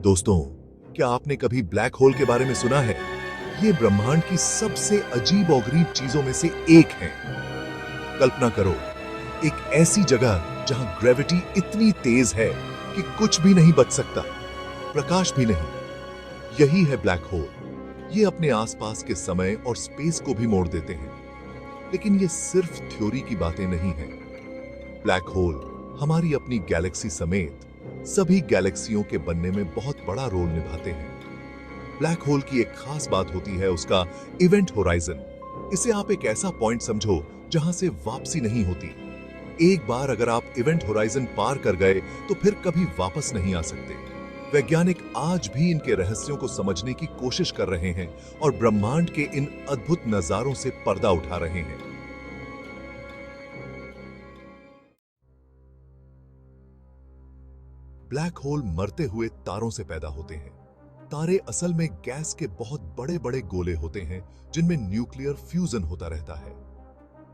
दोस्तों, क्या आपने कभी ब्लैक होल के बारे में सुना है? ये ब्रह्मांड की सबसे अजीब और गरीब चीजों में से एक है। कल्पना करो, एक ऐसी जगह जहां ग्रेविटी इतनी तेज है कि कुछ भी नहीं बच सकता, प्रकाश भी नहीं। यही है ब्लैक होल। ये अपने आसपास के समय और स्पेस को भी मोड़ देते हैं। लेकिन ये सिर्फ थ्योरी की बातें नहीं हैं। ब्लैक होल हमारी अपनी गैलेक्सी समेत सभी गैलेक्सियों के बनने में बहुत बड़ा रोल निभाते हैं। ब्लैक होल की एक खास बात होती है उसका इवेंट होराइजन। इसे आप एक ऐसा पॉइंट समझो जहां से वापसी नहीं होती। एक बार अगर आप इवेंट होराइजन पार कर गए तो फिर कभी वापस नहीं आ सकते। वैज्ञानिक आज भी इनके रहस्यों को समझने की कोशिश कर रहे हैं और ब्रह्मांड के इन अद्भुत नजारों से पर्दा उठा रहे हैं। ब्लैक होल मरते हुए तारों से पैदा होते हैं। तारे असल में गैस के बहुत बड़े बड़े गोले होते हैं जिनमें न्यूक्लियर फ्यूजन होता रहता है।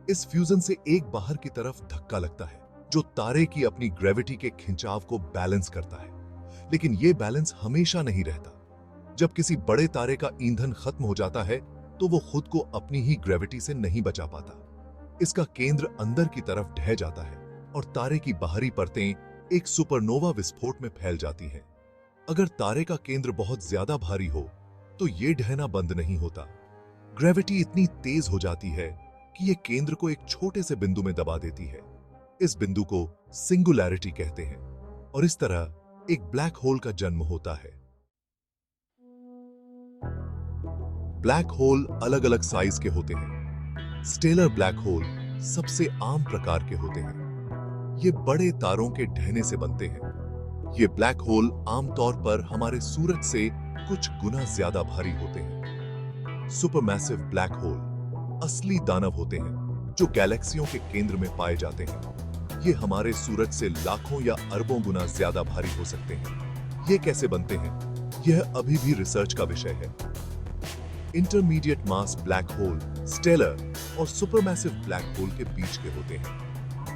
इस फ्यूजन से एक बाहर की तरफ धक्का लगता है जो तारे की अपनी ग्रेविटी के खिंचाव को बैलेंस करता है। लेकिन यह बैलेंस हमेशा नहीं रहता। जब किसी बड़े तारे का ईंधन खत्म हो जाता है तो वो खुद को अपनी ही ग्रेविटी से नहीं बचा पाता। इसका केंद्र अंदर की तरफ ढह जाता है और तारे की बाहरी परतें एक सुपरनोवा विस्फोट में फैल जाती हैं। अगर तारे का केंद्र बहुत ज्यादा भारी हो तो यह ढहना बंद नहीं होता। ग्रेविटी इतनी तेज हो जाती है कि यह केंद्र को एक छोटे से बिंदु में दबा देती है। इस बिंदु को सिंगुलैरिटी कहते हैं और इस तरह एक ब्लैक होल का जन्म होता है। ब्लैक होल अलग अलग साइज के होते हैं। स्टेलर ब्लैक होल सबसे आम प्रकार के होते हैं। ये बड़े तारों के ढहने से बनते हैं। ये ब्लैक होल आमतौर पर हमारे सूरज से कुछ गुना ज्यादा भारी होते हैं। सुपरमैसिव ब्लैक होल असली दानव होते हैं जो गैलेक्सियों के केंद्र में पाए जाते हैं। ये हमारे सूरज से लाखों या अरबों गुना ज्यादा भारी हो सकते हैं। ये कैसे बनते हैं, यह अभी भी रिसर्च का विषय है। Intermediate mass black hole stellar और सुपरमैसिव ब्लैक होल के बीच के होते हैं।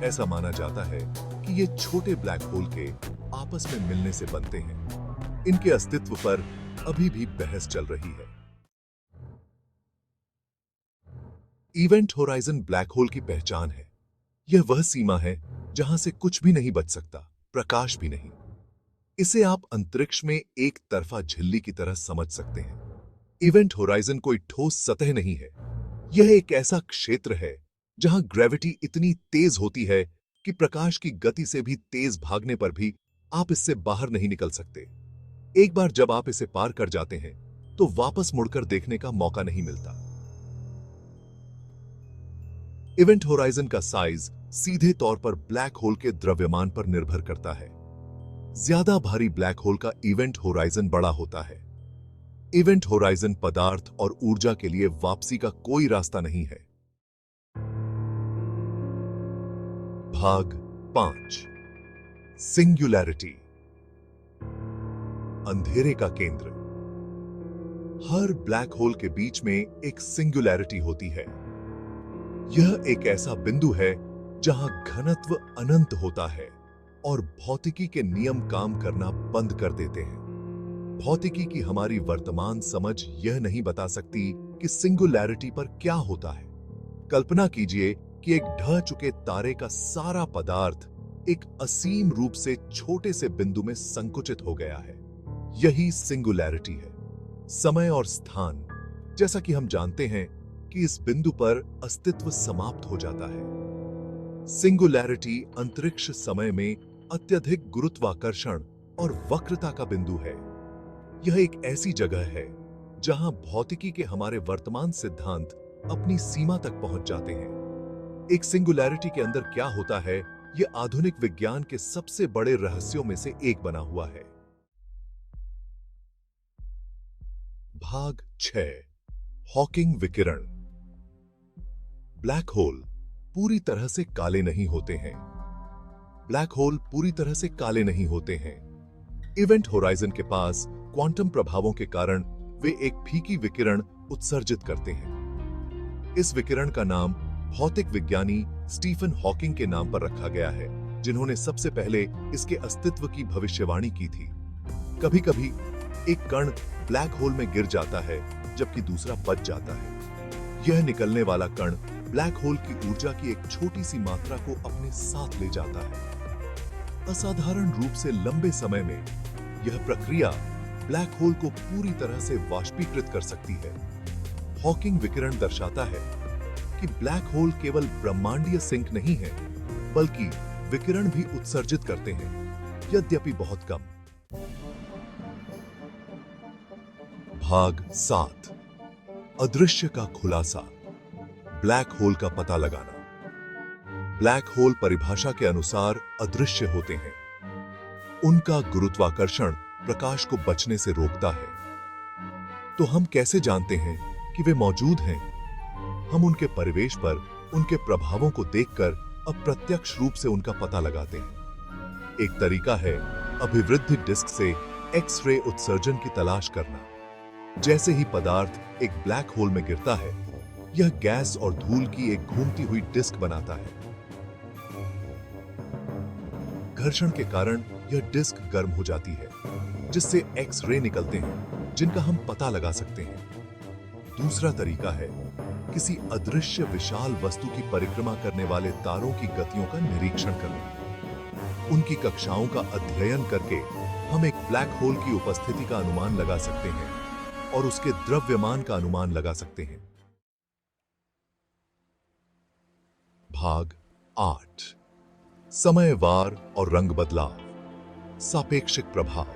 ऐसा माना जाता है कि ये छोटे ब्लैक होल के आपस में मिलने से बनते हैं। इनके अस्तित्व पर अभी भी बहस चल रही है। इवेंट होराइजन ब्लैक होल की पहचान है। यह वह सीमा है जहां से कुछ भी नहीं बच सकता, प्रकाश भी नहीं। इसे आप अंतरिक्ष में एक तरफा झिल्ली की तरह समझ सकते हैं। इवेंट होराइजन कोई ठोस सतह नहीं है। यह एक ऐसा क्षेत्र है जहां ग्रेविटी इतनी तेज होती है कि प्रकाश की गति से भी तेज भागने पर भी आप इससे बाहर नहीं निकल सकते। एक बार जब आप इसे पार कर जाते हैं तो वापस मुड़कर देखने का मौका नहीं मिलता। इवेंट होराइजन का साइज सीधे तौर पर ब्लैक होल के द्रव्यमान पर निर्भर करता है। ज्यादा भारी ब्लैक होल का इवेंट होराइजन बड़ा होता है। इवेंट होराइजन पदार्थ और ऊर्जा के लिए वापसी का कोई रास्ता नहीं है। भाग 5 सिंगुलैरिटी। अंधेरे का केंद्र। हर ब्लैक होल के बीच में एक सिंगुलैरिटी होती है। यह एक ऐसा बिंदु है जहां घनत्व अनंत होता है और भौतिकी के नियम काम करना बंद कर देते हैं। भौतिकी की हमारी वर्तमान समझ यह नहीं बता सकती कि सिंगुलैरिटी पर क्या होता है। कल्पना कीजिए कि एक ढह चुके तारे का सारा पदार्थ एक असीम रूप से छोटे से बिंदु में संकुचित हो गया है। यही सिंगुलैरिटी है। समय और स्थान, जैसा कि हम जानते हैं कि इस बिंदु पर अस्तित्व समाप्त हो जाता है। सिंगुलैरिटी अंतरिक्ष समय में अत्यधिक गुरुत्वाकर्षण और वक्रता का बिंदु है। यह एक ऐसी जगह है जहां भौतिकी के हमारे वर्तमान सिद्धांत अपनी सीमा तक पहुंच जाते हैं। एक सिंगुलैरिटी के अंदर क्या होता है, यह आधुनिक विज्ञान के सबसे बड़े रहस्यों में से एक बना हुआ है। भाग 6 हॉकिंग विकिरण। ब्लैक होल पूरी तरह से काले नहीं होते हैं। ब्लैक होल पूरी तरह से काले नहीं होते हैं। इवेंट होराइजन के पास क्वांटम प्रभावों के कारण वे एक फीकी विकिरण उत्सर्जित करते हैं। इस विकिरण का नाम भौतिक विज्ञानी स्टीफन हॉकिंग के नाम पर रखा गया है, जिन्होंने सबसे पहले इसके अस्तित्व की भविष्यवाणी की थी। कभी कभी एक कण ब्लैक होल में गिर जाता है जबकि दूसरा बच जाता है। यह निकलने वाला कण ब्लैक होल की ऊर्जा की एक छोटी सी मात्रा को अपने साथ ले जाता है। असाधारण रूप से लंबे समय में यह प्रक्रिया ब्लैक होल को पूरी तरह से वाष्पीकृत कर सकती है। हॉकिंग विकिरण दर्शाता है कि ब्लैक होल केवल ब्रह्मांडीय सिंक नहीं है, बल्कि विकिरण भी उत्सर्जित करते हैं, यद्यपि बहुत कम। भाग 7, अदृश्य का खुलासा, ब्लैक होल का पता लगाना। ब्लैक होल परिभाषा के अनुसार अदृश्य होते हैं। उनका गुरुत्वाकर्षण प्रकाश को बचने से रोकता है। तो हम कैसे जानते हैं कि वे मौजूद हैं? हम उनके परिवेश पर उनके प्रभावों को देखकर अप्रत्यक्ष रूप से उनका पता लगाते हैं। एक तरीका है अभिवृद्धि डिस्क से एक्स-रे उत्सर्जन की तलाश करना। जैसे ही पदार्थ एक ब्लैक होल में गिरता है, यह गैस और धूल की एक घूमती हुई डिस्क बनाता है। घर्षण के कारण यह डिस्क गर्म हो जाती है, जिससे एक्स-रे निकलते हैं, जिनका हम पता लगा सकते हैं। दूसरा तरीका है किसी अदृश्य विशाल वस्तु की परिक्रमा करने वाले तारों की गतियों का निरीक्षण करना। उनकी कक्षाओं का अध्ययन करके हम एक ब्लैक होल की उपस्थिति का अनुमान लगा सकते हैं और उसके द्रव्यमान का अनुमान लगा सकते हैं। भाग 8, समयवार और रंग बदलाव, सापेक्षिक प्रभाव।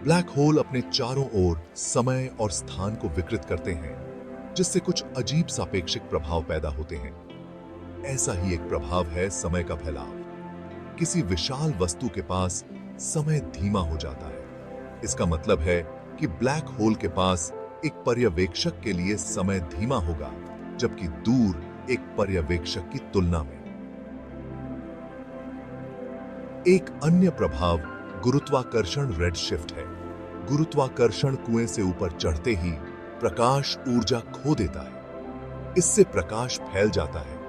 ब्लैक होल अपने चारों ओर समय और स्थान को विकृत करते हैं, जिससे कुछ अजीब सापेक्षिक प्रभाव पैदा होते हैं। ऐसा ही एक प्रभाव है समय का फैलाव। किसी विशाल वस्तु के पास समय धीमा हो जाता है। इसका मतलब है कि ब्लैक होल के पास एक पर्यवेक्षक के लिए समय धीमा होगा, जबकि दूर एक पर्यवेक्षक की तुलना में। एक अन्य प्रभाव गुरुत्वाकर्षण रेडशिफ्ट है। गुरुत्वाकर्षण कुएं से ऊपर चढ़ते ही प्रकाश ऊर्जा खो देता है। इससे प्रकाश फैल जाता है।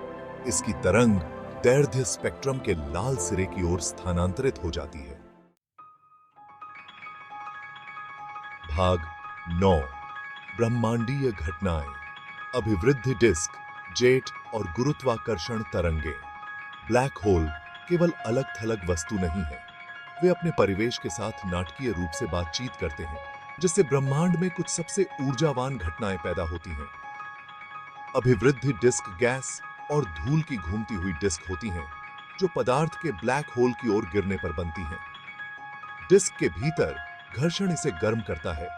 इसकी तरंग दैर्ध्य स्पेक्ट्रम के लाल सिरे की ओर स्थानांतरित हो जाती है। भाग 9, ब्रह्मांडीय घटनाएं, अभिवृद्धि डिस्क, जेट और गुरुत्वाकर्षण तरंगे। ब्लैक होल केवल अलग-थलग वस्तु नहीं है। वे अपने परिवेश के साथ नाटकीय रूप से बातचीत करते हैं, जिससे ब्रह्मांड में कुछ सबसे ऊर्जावान घटनाएं पैदा होती हैं। अभिवृद्धि डिस्क गैस और धूल की घूमती हुई डिस्क होती हैं, जो पदार्थ के ब्लैक होल की ओर गिरने पर बनती हैं। डिस्क के भीतर घर्षण इसे गर्म करता है,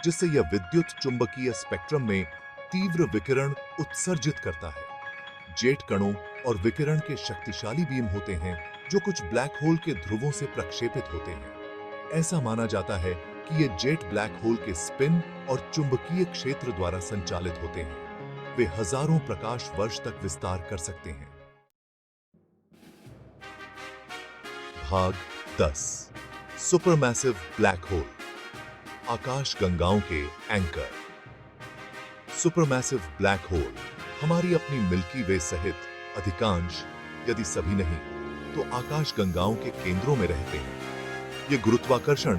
जिससे यह विद्युत चुंबकीय स्पेक्ट्रम में तीव्र विकिरण उत्सर्जित करता है। जेट कणों और विकिरण के शक्तिशाली बीम होते हैं, जो कुछ ब्लैक होल के ध्रुवों से प्रक्षेपित होते हैं। ऐसा माना जाता है कि ये जेट ब्लैक होल के स्पिन और चुंबकीय क्षेत्र द्वारा संचालित होते हैं। वे हजारों प्रकाश वर्ष तक विस्तार कर सकते हैं। भाग 10, सुपरमैसिव ब्लैक होल, आकाशगंगाओं के एंकर। सुपरमैसिव ब्लैक होल हमारी अपनी मिल्की वे सहित अधिकांश, यदि सभी नहीं, तो आकाशगंगाओं के केंद्रों में रहते हैं। ये गुरुत्वाकर्षण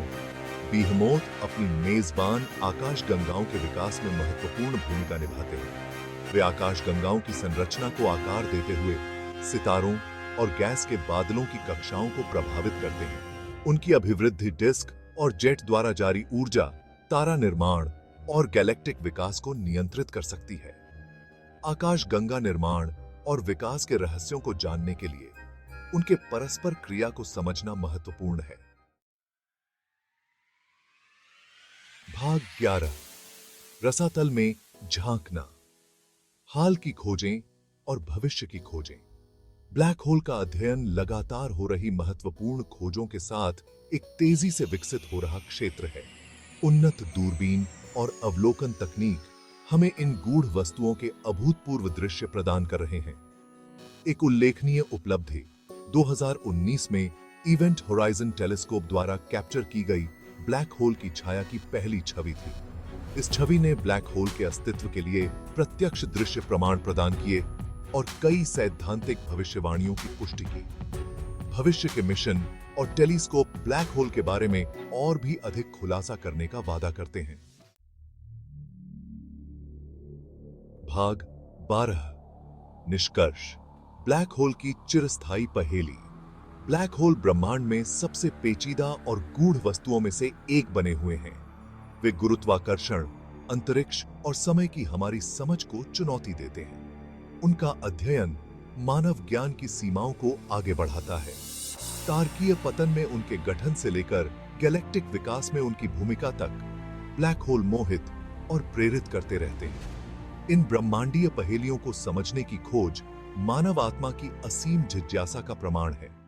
बीहमोथ अपनी मेजबान आकाशगंगाओं के विकास में महत्वपूर्ण भूमिका निभाते हैं। वे आकाशगंगाओं की संरचना को आकार देते हुए सितारों और गैस के बादलों की कक्षाओं को प्रभावित करते हैं। उनकी अभिवृद्धि डिस्क और जेट द्वारा जारी ऊर्जा तारा निर्माण और गैलेक्टिक विकास को नियंत्रित कर सकती है। आकाशगंगा निर्माण और विकास के रहस्यों को जानने के लिए उनके परस्पर क्रिया को समझना महत्वपूर्ण है। भाग 11, रसातल में झांकना, हाल की खोजें और भविष्य की खोजें। ब्लैक होल का अध्ययन लगातार हो रही महत्वपूर्ण खोजों के साथ एक तेजी से विकसित हो रहा क्षेत्र है। उन्नत दूरबीन और अवलोकन तकनीक हमें इन गूढ़ वस्तुओं के अभूतपूर्व दृश्य प्रदान कर रहे हैं। एक उल्लेखनीय उपलब्धि 2019 में इवेंट होराइजन टेलीस्कोप द्वारा कैप्चर की गई ब्लैक होल की छाया की पहली छवि थी। इस छवि ने ब्लैक होल के अस्तित्व के लिए प्रत्यक्ष दृश्य प्रमाण प्रदान किए और कई सैद्धांतिक भविष्यवाणियों की पुष्टि की। भविष्य के मिशन और टेलीस्कोप ब्लैक होल के बारे में और भी अधिक खुलासा करने का वादा करते हैं। भाग 12। निष्कर्ष। ब्लैक होल की चिरस्थायी पहेली। ब्लैक होल ब्रह्मांड में सबसे पेचीदा और गूढ़ वस्तुओं में से एक बने हुए हैं। वे गुरुत्वाकर्षण, अंतरिक्ष और समय की हमारी समझ को चुनौती देते हैं। उनका अध्ययन मानव ज्ञान की सीमाओं को आगे बढ़ाता है। तारकीय पतन में उनके गठन से लेकर गैलेक्टिक विकास में उनकी भूमिका तक ब्लैक होल मोहित और प्रेरित करते रहते हैं। इन ब्रह्मांडीय पहेलियों को समझने की खोज मानव आत्मा की असीम जिज्ञासा का प्रमाण है।